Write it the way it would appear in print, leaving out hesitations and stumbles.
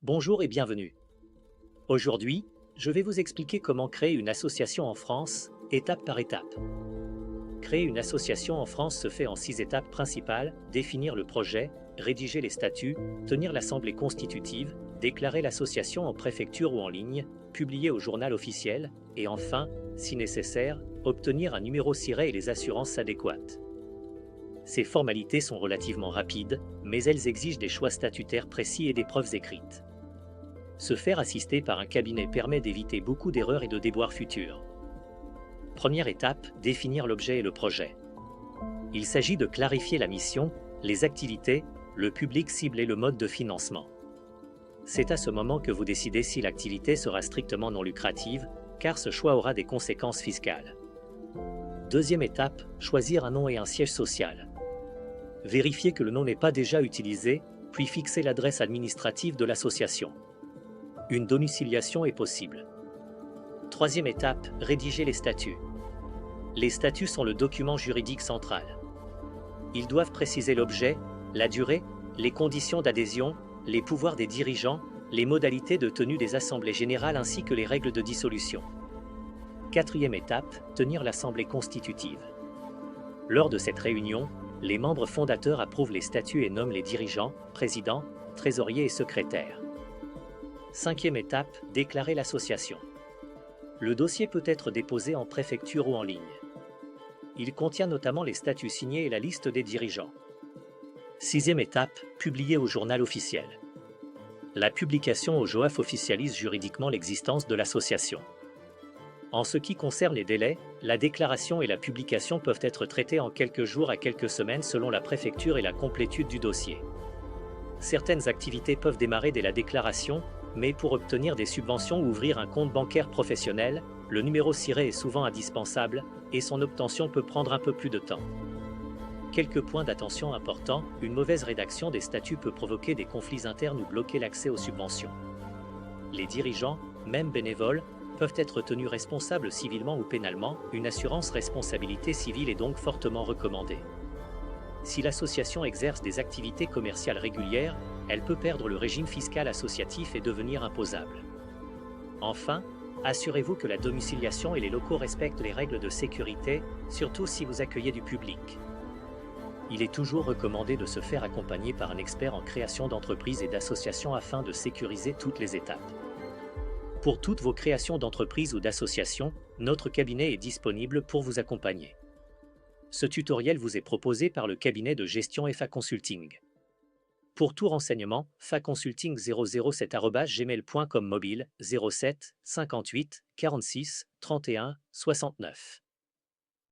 Bonjour et bienvenue. Aujourd'hui, je vais vous expliquer comment créer une association en France, étape par étape. Créer une association en France se fait en 6 étapes principales: définir le projet, rédiger les statuts, tenir l'assemblée constitutive, déclarer l'association en préfecture ou en ligne, publier au journal officiel, et enfin, si nécessaire, obtenir un numéro ciré et les assurances adéquates. Ces formalités sont relativement rapides, mais elles exigent des choix statutaires précis et des preuves écrites. Se faire assister par un cabinet permet d'éviter beaucoup d'erreurs et de déboires futurs. Première étape, définir l'objet et le projet. Il s'agit de clarifier la mission, les activités, le public cible et le mode de financement. C'est à ce moment que vous décidez si l'activité sera strictement non lucrative, car ce choix aura des conséquences fiscales. Deuxième étape, choisir un nom et un siège social. Vérifiez que le nom n'est pas déjà utilisé, puis fixer l'adresse administrative de l'association. Une domiciliation est possible. Troisième étape, rédiger les statuts. Les statuts sont le document juridique central. Ils doivent préciser l'objet, la durée, les conditions d'adhésion, les pouvoirs des dirigeants, les modalités de tenue des assemblées générales ainsi que les règles de dissolution. Quatrième étape, tenir l'assemblée constitutive. Lors de cette réunion, les membres fondateurs approuvent les statuts et nomment les dirigeants, présidents, trésoriers et secrétaires. Cinquième étape, déclarer l'association. Le dossier peut être déposé en préfecture ou en ligne. Il contient notamment les statuts signés et la liste des dirigeants. Sixième étape, publier au journal officiel. La publication au JOAF officialise juridiquement l'existence de l'association. En ce qui concerne les délais, la déclaration et la publication peuvent être traitées en quelques jours à quelques semaines selon la préfecture et la complétude du dossier. Certaines activités peuvent démarrer dès la déclaration, mais pour obtenir des subventions ou ouvrir un compte bancaire professionnel, le numéro ciré est souvent indispensable et son obtention peut prendre un peu plus de temps. Quelques points d'attention importants: une mauvaise rédaction des statuts peut provoquer des conflits internes ou bloquer l'accès aux subventions. Les dirigeants, même bénévoles, peuvent être tenus responsables civilement ou pénalement. Une assurance responsabilité civile est donc fortement recommandée. Si l'association exerce des activités commerciales régulières, elle peut perdre le régime fiscal associatif et devenir imposable. Enfin, assurez-vous que la domiciliation et les locaux respectent les règles de sécurité, surtout si vous accueillez du public. Il est toujours recommandé de se faire accompagner par un expert en création d'entreprise et d'association afin de sécuriser toutes les étapes. Pour toutes vos créations d'entreprise ou d'association, notre cabinet est disponible pour vous accompagner. Ce tutoriel vous est proposé par le cabinet de gestion FA Consulting. Pour tout renseignement, faconsulting007@gmail.com, mobile 07 58 46 31 69.